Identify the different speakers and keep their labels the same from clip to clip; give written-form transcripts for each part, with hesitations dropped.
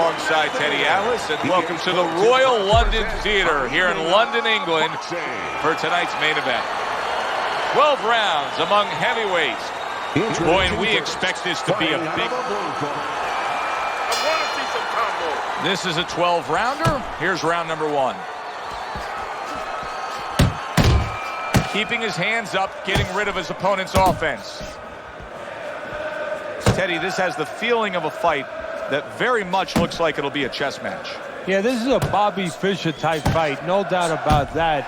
Speaker 1: alongside Teddy Atlas, and welcome to the Royal London Theatre here in London, England, for tonight's main event. 12 rounds among heavyweights. Boy, and we expect this to be a big... This is a 12-rounder. Here's round number 1. Keeping his hands up, getting rid of his opponent's offense. Teddy, this has the feeling of a fight that very much looks like it'll be a chess match.
Speaker 2: Yeah, this is a Bobby Fischer type fight, no doubt about that.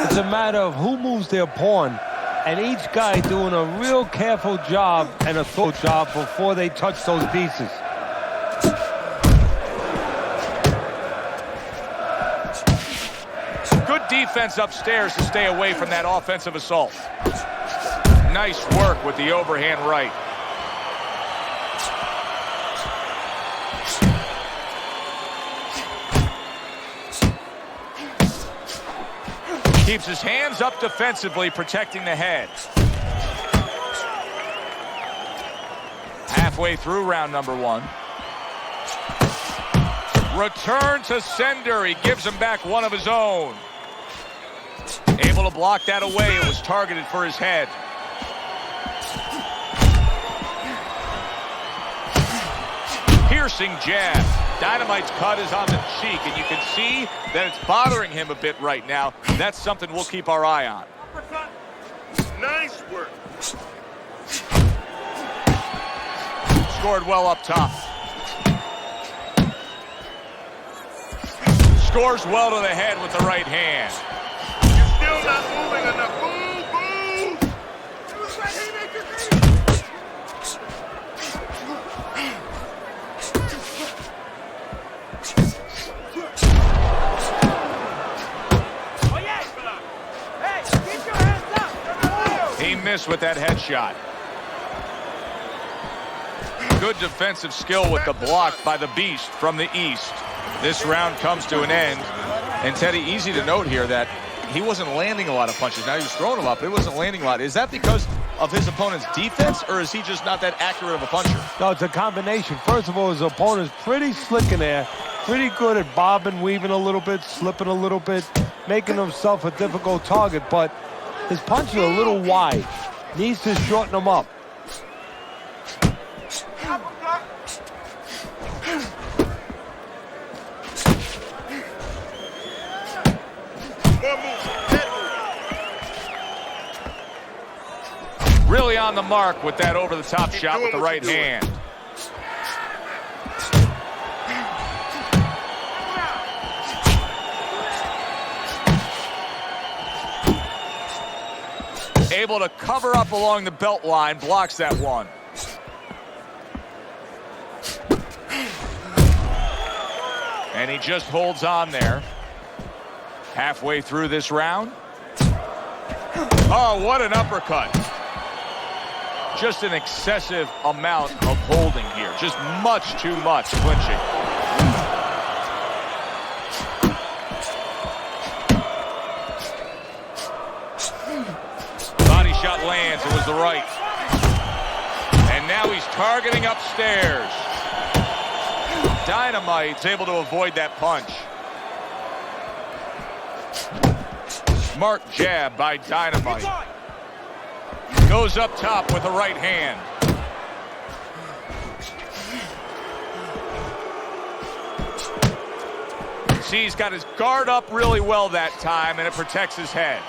Speaker 2: It's a matter of who moves their pawn, and each guy doing a real careful job and a thorough job before they touch those pieces.
Speaker 1: Good defense upstairs to stay away from that offensive assault. Nice work with the overhand right. Keeps his hands up defensively, protecting the head. Halfway through round number 1. Return to sender. He gives him back one of his own. Able to block that away. It was targeted for his head. Piercing jab. Dynamite's cut is on the cheek, and you can see that it's bothering him a bit right now. That's something we'll keep our eye on.
Speaker 3: Nice work.
Speaker 1: Scored well up top. Scores well to the head with the right hand.
Speaker 3: You're still not moving enough. Move, move.
Speaker 1: He missed with that headshot. Good defensive skill with the block by the Beast from the East. This round comes to an end. And Teddy, easy to note here that he wasn't landing a lot of punches. Now he was throwing them up, but he wasn't landing a lot. Is that because of his opponent's defense, or is he just not that accurate of a puncher?
Speaker 2: No, it's a combination. First of all, his opponent's pretty slick in there. Pretty good at bobbing, weaving a little bit, slipping a little bit, making himself a difficult target, but his punches are a little wide. Needs to shorten them up.
Speaker 1: Really on the mark with that over-the-top shot with the right hand. Able to cover up along the belt line, blocks that one. And he just holds on there. Halfway through this round. Oh, what an uppercut. Just an excessive amount of holding here. Just much too much clinching. Body shot lands. It was the right. And now he's targeting upstairs. Dynamite's able to avoid that punch. Smart jab by Dynamite. Goes up top with the right hand. See, he's got his guard up really well that time, and it protects his head.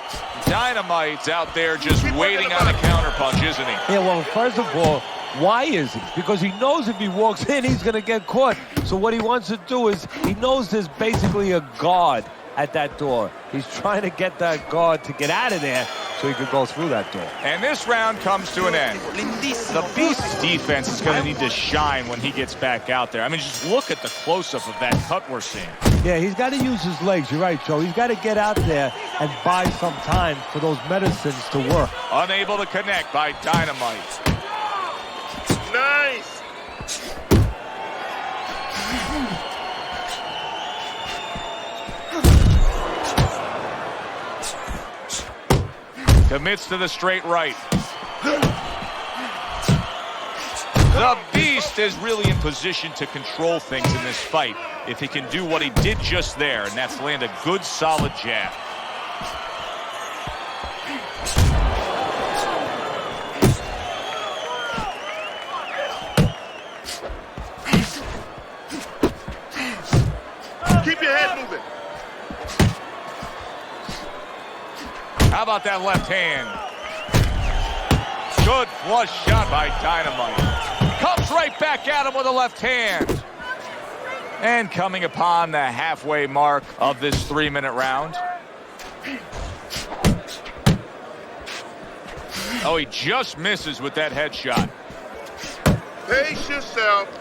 Speaker 1: Dynamite's out there just waiting on a counterpunch, isn't he?
Speaker 2: Yeah, well, first of all, why is he? Because he knows if he walks in, he's going to get caught. So what he wants to do is, he knows there's basically a guard at that door. He's trying to get that guard to get out of there so he could go through that door.
Speaker 1: And this round comes to an end. The Beast's defense is going to need to shine when he gets back out there. I mean, just look at the close-up of that cut we're seeing.
Speaker 2: Yeah, he's got to use his legs. You're right, Joe. He's got to get out there and buy some time for those medicines to work.
Speaker 1: Unable to connect by Dynamite.
Speaker 3: Nice.
Speaker 1: Commits to the straight right. The Beast Beast is really in position to control things in this fight if he can do what he did just there, and that's land a good, solid jab.
Speaker 3: Keep your head moving.
Speaker 1: How about that left hand? Good flush shot by Dynamite. Comes right back at him with a left hand. And coming upon the halfway mark of this 3-minute round. Oh, he just misses with that headshot.
Speaker 3: Pace yourself.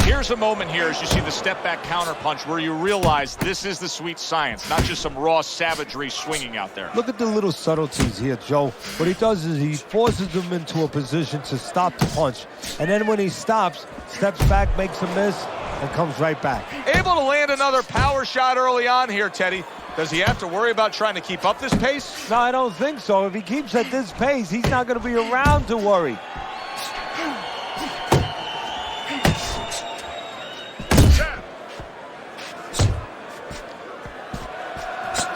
Speaker 1: Here's a moment here as you see the step-back counterpunch where you realize this is the sweet science, not just some raw savagery swinging out there.
Speaker 2: Look at the little subtleties here, Joe. What he does is he forces him into a position to stop the punch. And then when he stops, steps back, makes a miss, and comes right back.
Speaker 1: Able to land another power shot early on here, Teddy. Does he have to worry about trying to keep up this pace?
Speaker 2: No, I don't think so. If he keeps at this pace, he's not going to be around to worry.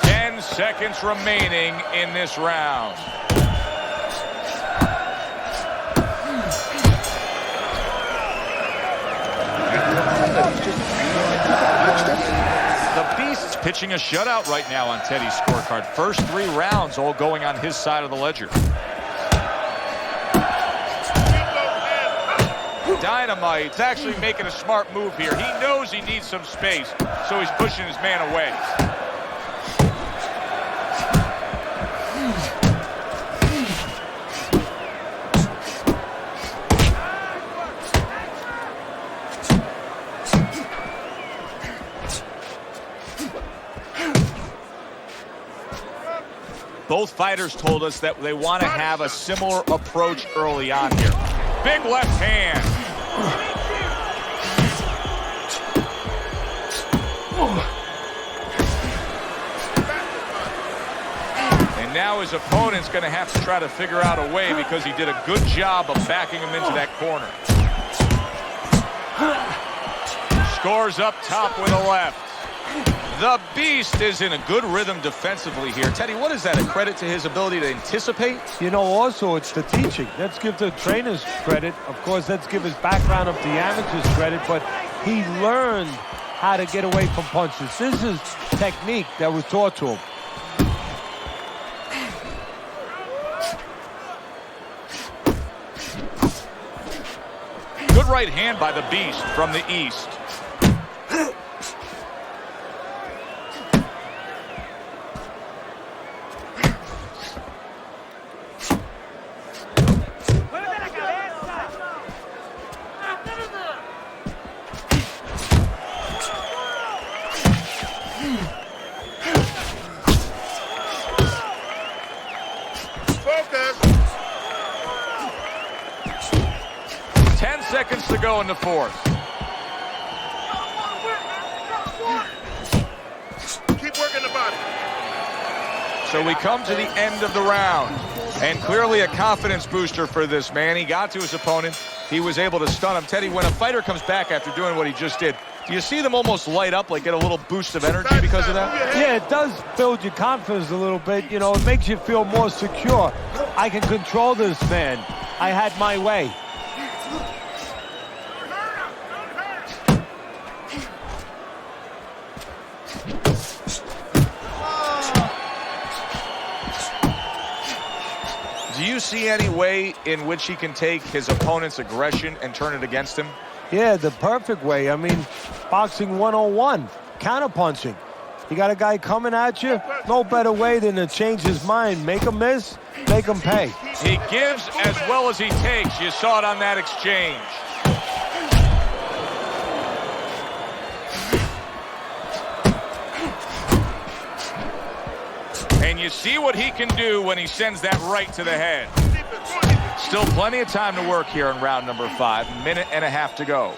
Speaker 1: 10 seconds remaining in this round. The Beast's pitching a shutout right now on Teddy's scorecard. First 3 rounds all going on his side of the ledger. Dynamite's actually making a smart move here. He knows he needs some space, so he's pushing his man away. Both fighters told us that they want to have a similar approach early on here. Big left hand. And now his opponent's going to have to try to figure out a way because he did a good job of backing him into that corner. Scores up top with a left. The Beast is in a good rhythm defensively here. Teddy, what is that? A credit to his ability to anticipate?
Speaker 2: You know, also, it's the teaching. Let's give the trainers credit. Of course, let's give his background of the amateurs credit, but he learned how to get away from punches. This is technique that was taught to him.
Speaker 1: Good right hand by the Beast from the east. Seconds to go in the fourth.
Speaker 3: Keep working the body.
Speaker 1: So we come to the end of the round. And clearly a confidence booster for this man. He got to his opponent. He was able to stun him. Teddy, when a fighter comes back after doing what he just did, do you see them almost light up, like get a little boost of energy because of that?
Speaker 2: Yeah, it does build your confidence a little bit. You know, it makes you feel more secure. I can control this man. I had my way.
Speaker 1: Do you see any way in which he can take his opponent's aggression and turn it against him?
Speaker 2: Yeah, the perfect way. I mean, boxing 101, counterpunching. You got a guy coming at you, no better way than to change his mind. Make him miss, make him pay.
Speaker 1: He gives as well as he takes. You saw it on that exchange. And you see what he can do when he sends that right to the head. Still plenty of time to work here in round number 5. Minute and a half to go.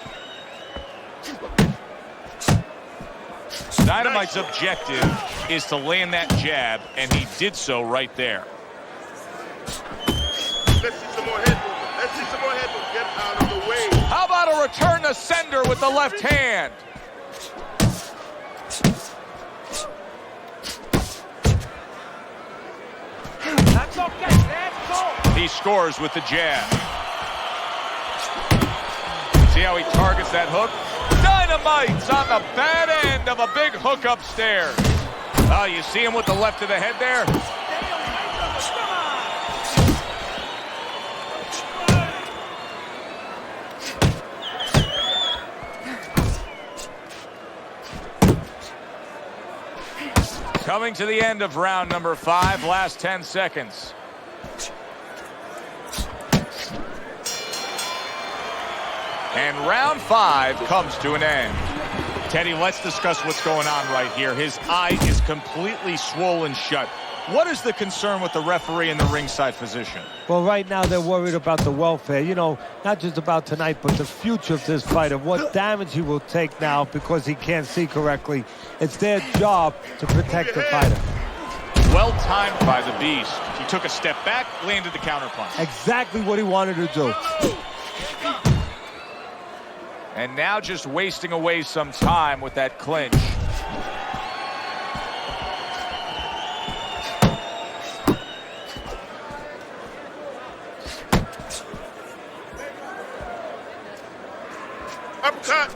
Speaker 1: Dynamite's objective is to land that jab, and he did so right there.
Speaker 3: Let's see some more head movement. Let's see some more head movement. Get out of the way.
Speaker 1: How about a return to sender with the left hand?
Speaker 2: That's okay. That's cool.
Speaker 1: He scores with the jab. See how he targets that hook? Dynamite's on the bad end of a big hook upstairs. Oh, you see him with the left of the head there? Coming to the end of round number 5, last 10 seconds. And round 5 comes to an end. Teddy, let's discuss what's going on right here. His eye is completely swollen shut. What is the concern with the referee in the ringside physician?
Speaker 2: Well, right now they're worried about the welfare. You know, not just about tonight, but the future of this fight, of what damage he will take now because he can't see correctly. It's their job to protect the fighter.
Speaker 1: Well timed by the Beast. He took a step back, landed the counterpunch.
Speaker 2: Exactly what he wanted to do.
Speaker 1: And now just wasting away some time with that clinch.
Speaker 3: Uppercut.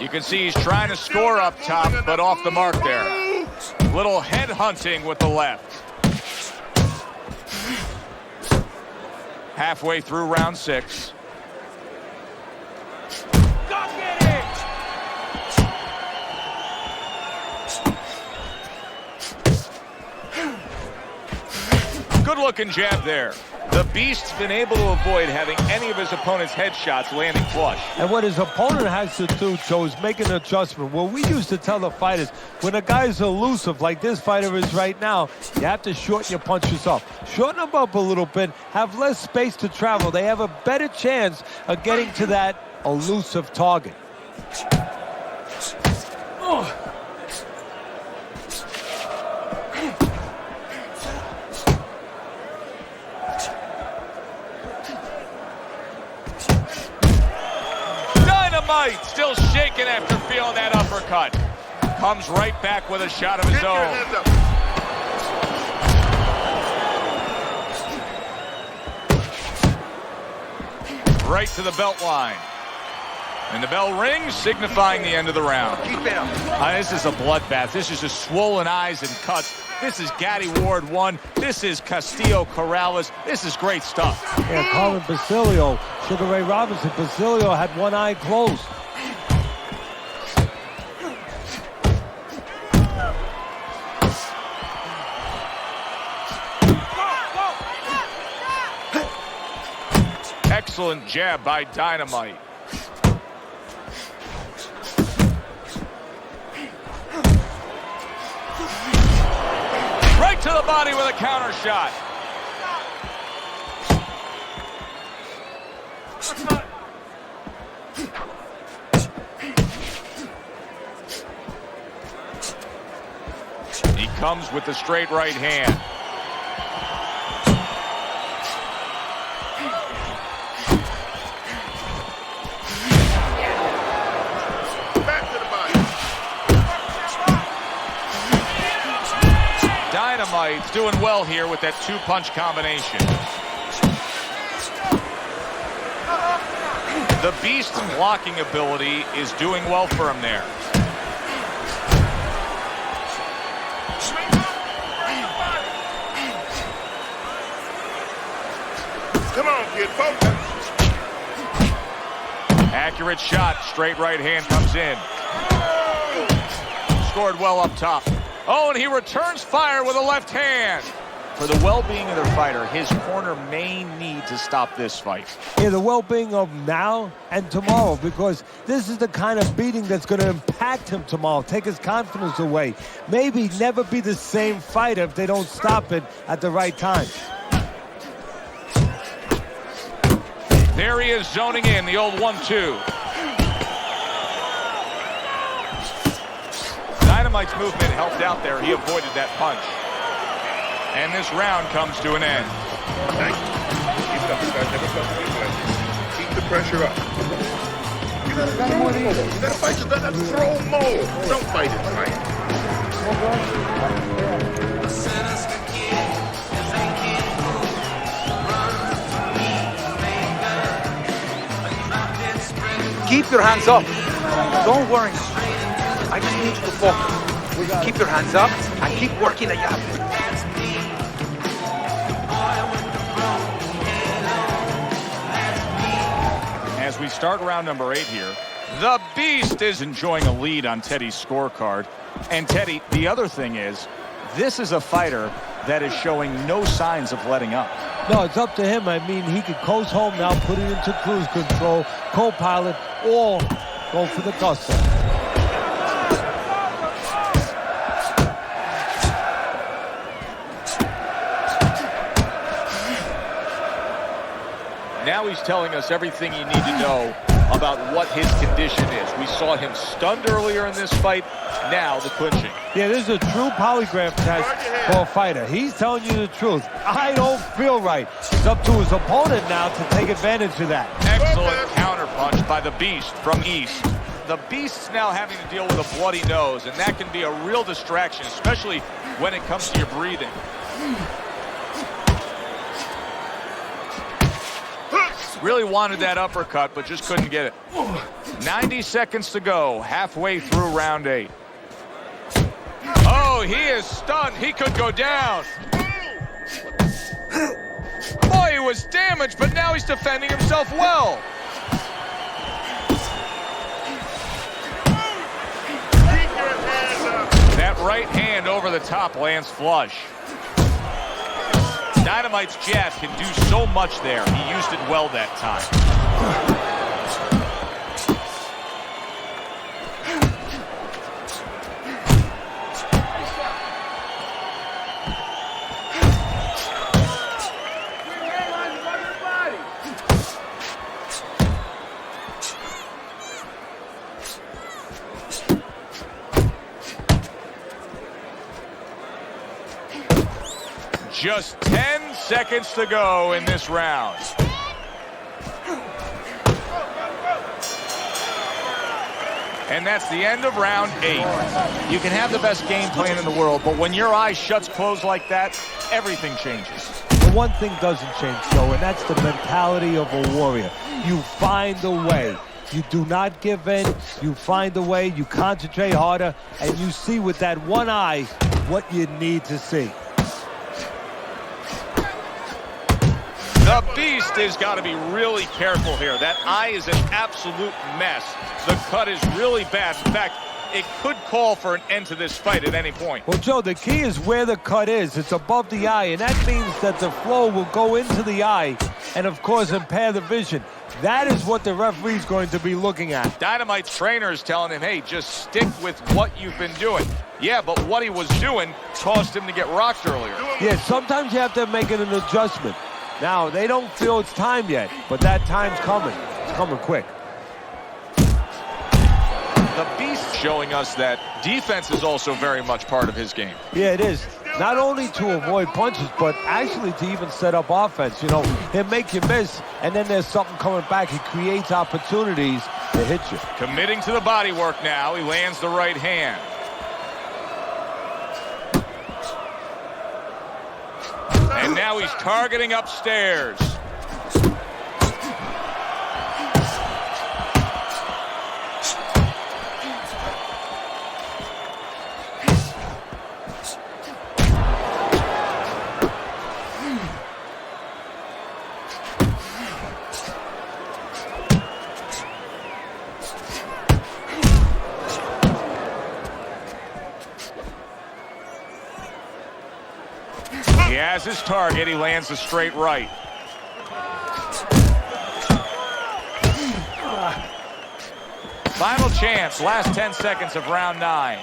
Speaker 1: You can see he's trying to score up top, but off the mark there. Little head hunting with the left. Halfway through round 6.
Speaker 2: Go get it!
Speaker 1: Good-looking jab there. The Beast's been able to avoid having any of his opponent's headshots landing flush.
Speaker 2: And what his opponent has to do, Joe, is make an adjustment. Well, we used to tell the fighters, when a guy's elusive like this fighter is right now, you have to shorten your punches up. Shorten them up a little bit, have less space to travel. They have a better chance of getting to that elusive target. Oh.
Speaker 1: Still shaking after feeling that uppercut. Comes right back with a shot of his own. Right to the belt line. And the bell rings, signifying the end of the round.
Speaker 3: Keep it up.
Speaker 1: This is a bloodbath. This is just swollen eyes and cuts. This is Gatti Ward 1. This is Castillo Corrales. This is great stuff.
Speaker 2: Yeah, Carmen Basilio, Sugar Ray Robinson. Basilio had one eye closed.
Speaker 1: Excellent jab by Dynamite. Right to the body with a counter shot. He comes with the straight right hand. Dynamite's doing well here with that two-punch combination. The Beast's blocking ability is doing well for him there.
Speaker 3: Come on, kid, focus.
Speaker 1: Accurate shot, straight right hand comes in. Scored well up top. Oh, and he returns fire with a left hand. For the well-being of their fighter, his corner may need to stop this fight.
Speaker 2: Yeah, the well-being of now and tomorrow, because this is the kind of beating that's going to impact him tomorrow, take his confidence away. Maybe never be the same fighter if they don't stop it at the right time.
Speaker 1: There he is zoning in, the old 1-2. Dynamite's movement helped out there. He avoided that punch. And this round comes to an end.
Speaker 3: Thank you. Keep it up. You guys never felt the way. Keep the pressure up. You gotta fight. You gotta throw more. Don't fight it, fight.
Speaker 4: Keep your hands up. Don't worry. I just need you to focus. Keep your hands up and keep working the jab.
Speaker 1: As we start round number 8 here, the Beast is enjoying a lead on Teddy's scorecard. And Teddy, the other thing is, this is a fighter that is showing no signs of letting up.
Speaker 2: No, it's up to him. I mean, he could coast home now, put it into cruise control, co-pilot, or go for the gusto.
Speaker 1: Now he's telling us everything you need to know about what his condition is. We saw him stunned earlier in this fight. Now the clinching.
Speaker 2: Yeah, this is a true polygraph test for a fighter. He's telling you the truth. I don't feel right. It's up to his opponent now to take advantage of that.
Speaker 1: Excellent counterpunch by the Beast from East. The Beast's now having to deal with a bloody nose, and that can be a real distraction, especially when it comes to your breathing. Really wanted that uppercut, but just couldn't get it. 90 seconds to go, halfway through round 8. Oh, he is stunned. He could go down. Boy, he was damaged, but now he's defending himself well. That right hand over the top lands flush. Dynamite's jab can do so much there. He used it well that time. Just 10 seconds to go in this round. And that's the end of round 8. You can have the best game plan in the world, but when your eye shuts closed like that, everything changes.
Speaker 2: The one thing doesn't change, Joe, and that's the mentality of a warrior. You find a way. You do not give in. You find a way. You concentrate harder, and you see with that one eye what you need to see.
Speaker 1: The Beast has got to be really careful here. That eye is an absolute mess. The cut is really bad. In fact, it could call for an end to this fight at any point.
Speaker 2: Well, Joe, the key is where the cut is. It's above the eye, and that means that the flow will go into the eye and, of course, impair the vision. That is what the referee's going to be looking at.
Speaker 1: Dynamite's trainer is telling him, hey, just stick with what you've been doing. Yeah, but what he was doing caused him to get rocked earlier.
Speaker 2: Yeah, sometimes you have to make an adjustment. Now, they don't feel it's time yet, but that time's coming. It's coming quick.
Speaker 1: The Beast showing us that defense is also very much part of his game.
Speaker 2: Yeah, it is. Not only to avoid punches, but actually to even set up offense. You know, he'll make you miss, and then there's something coming back. He creates opportunities to hit you.
Speaker 1: Committing to the body work now. He lands the right hand. And now he's targeting upstairs. He has his target. He lands a straight right. Final chance. Last 10 seconds of round 9.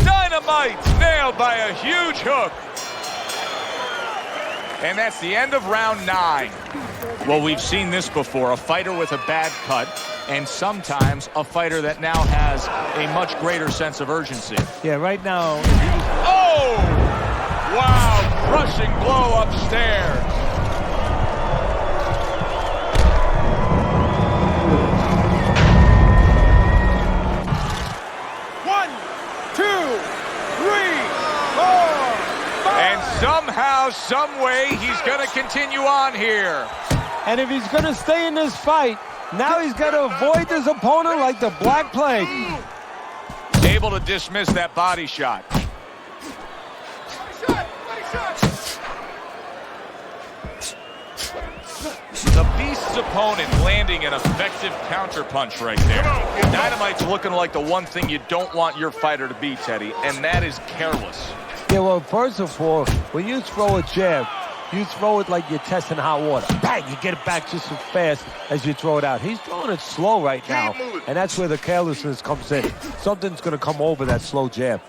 Speaker 1: Dynamite nailed by a huge hook. And that's the end of round 9. Well, we've seen this before. A fighter with a bad cut and sometimes a fighter that now has a much greater sense of urgency.
Speaker 2: Yeah, right now.
Speaker 1: Oh! Wow, crushing blow upstairs. Somehow, some way, he's going to continue on here.
Speaker 2: And if he's going to stay in this fight, now he's got to avoid his opponent like the Black Plague.
Speaker 1: Able to dismiss that body shot. The Beast's opponent landing an effective counterpunch right there. Dynamite's looking like the one thing you don't want your fighter to be, Teddy, and that is careless.
Speaker 2: Yeah, well, first of all, when you throw a jab, you throw it like you're testing hot water. Bang! You get it back just as fast as you throw it out. He's throwing it slow right now, and that's where the carelessness comes in. Something's going to come over that slow jab.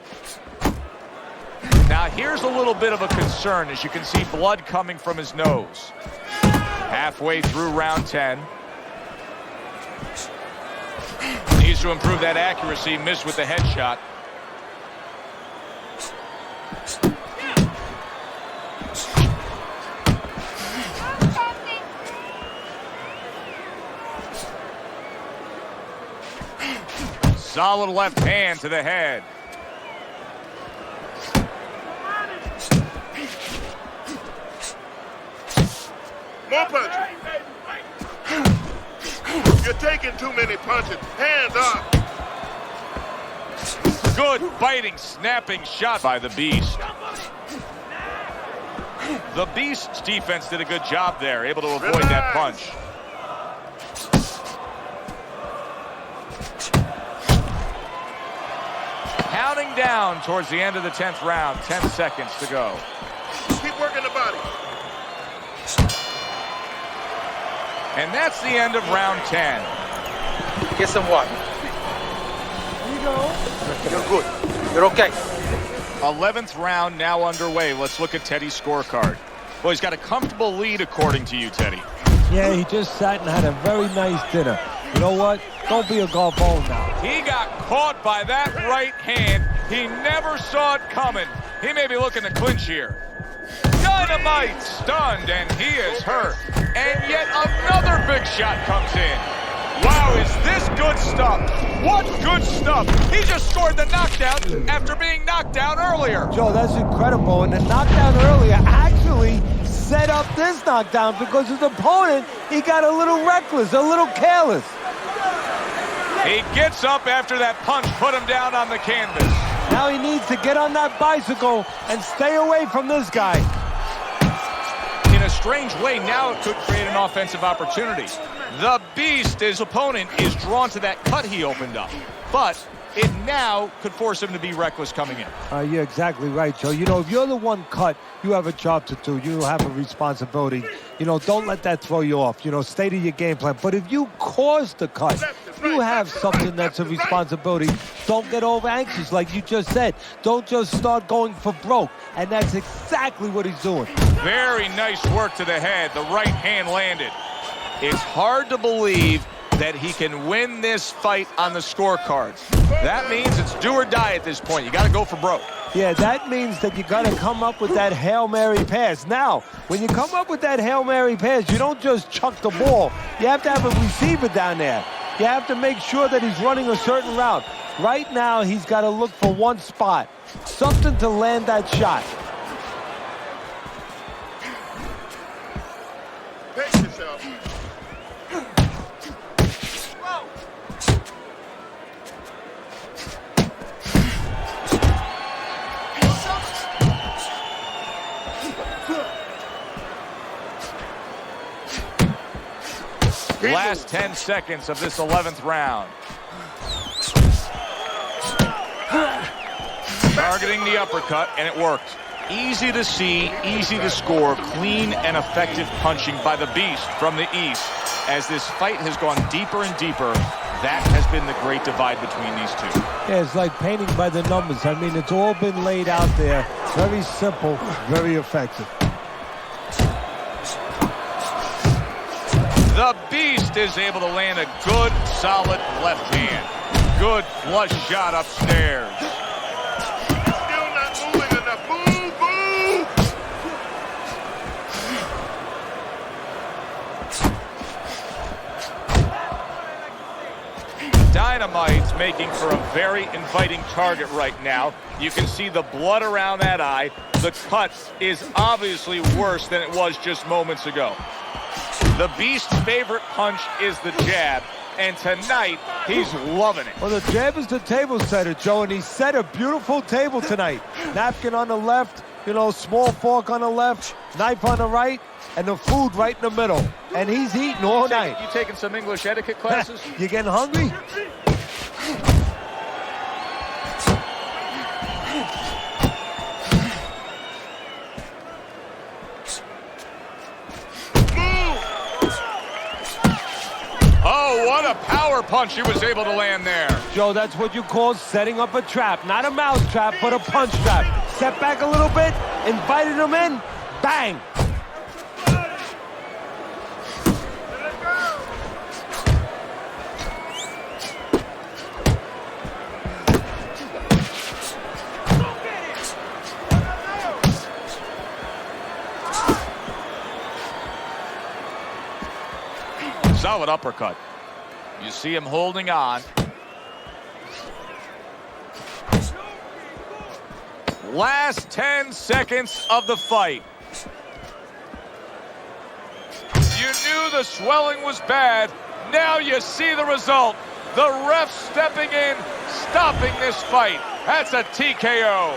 Speaker 1: Now, here's a little bit of a concern. As you can see, blood coming from his nose. Halfway through round 10. Needs to improve that accuracy. Missed with the headshot. Solid left hand to the head.
Speaker 3: More punches. You're taking too many punches. Hands up.
Speaker 1: Good biting, snapping shot by the Beast. The Beast's defense did a good job there, able to avoid that punch. Counting down towards the end of the 10th round. 10 seconds to go.
Speaker 3: Keep working the body.
Speaker 1: And that's the end of round 10.
Speaker 4: Get some water.
Speaker 2: Here you go.
Speaker 4: You're good. You're okay.
Speaker 1: 11th round now underway. Let's look at Teddy's scorecard. Well, he's got a comfortable lead according to you, Teddy.
Speaker 2: Yeah, he just sat and had a very nice dinner. You know what? Don't be a golfball now.
Speaker 1: He got caught by that right hand. He never saw it coming. He may be looking to clinch here. Dynamite stunned, and he is hurt. And yet another big shot comes in. Wow, is this good stuff? What good stuff? He just scored the knockdown after being knocked down earlier.
Speaker 2: Joe, that's incredible. And the knockdown earlier actually set up this knockdown because his opponent, he got a little reckless, a little careless.
Speaker 1: He gets up after that punch put him down on the canvas.
Speaker 2: Now he needs to get on that bicycle and stay away from this guy.
Speaker 1: In a strange way, now it could create an offensive opportunity. The Beast, his opponent, is drawn to that cut he opened up. But it now could force him to be reckless coming in.
Speaker 2: You're exactly right, Joe. You know, if you're the one cut, you have a job to do. You have a responsibility. You know, don't let that throw you off. You know, stay to your game plan. But if you cause the cut, you have something that's a responsibility. Don't get over anxious like you just said. Don't just start going for broke. And that's exactly what he's doing.
Speaker 1: Very nice work to the head. The right hand landed. It's hard to believe that he can win this fight on the scorecards. That means it's do or die at this point. You got to go for broke.
Speaker 2: Yeah, that means that you got to come up with that Hail Mary pass. Now, when you come up with that Hail Mary pass, you don't just chuck the ball. You have to have a receiver down there. You have to make sure that he's running a certain route. Right now, he's got to look for one spot, something to land that shot.
Speaker 3: Pace yourself.
Speaker 1: Last 10 seconds of this 11th round. Targeting the uppercut, and it worked. Easy to see, easy to score, clean and effective punching by the Beast from the East. As this fight has gone deeper and deeper, that has been the great divide between these two.
Speaker 2: Yeah, it's like painting by the numbers. I mean, it's all been laid out there. Very simple, very effective.
Speaker 1: The Beast is able to land a good, solid left hand. Good flush shot upstairs.
Speaker 3: Still not moving enough. Move, move!
Speaker 1: Dynamite's making for a very inviting target right now. You can see the blood around that eye. The cut is obviously worse than it was just moments ago. The Beast's favorite punch is the jab, and tonight he's loving it.
Speaker 2: Well, the jab is the table setter, Joe, and he set a beautiful table tonight. Napkin on the left, you know, small fork on the left, knife on the right, and the food right in the middle. And he's eating all night.
Speaker 1: You taking some English etiquette classes?
Speaker 2: You getting hungry?
Speaker 1: Oh, what a power punch he was able to land there.
Speaker 2: Joe, that's what you call setting up a trap. Not a mouse trap, but a punch trap. Step back a little bit, invited him in, bang.
Speaker 1: Solid uppercut. You see him holding on. Last 10 seconds of the fight. You knew the swelling was bad. Now you see the result. The ref stepping in, stopping this fight. That's a TKO.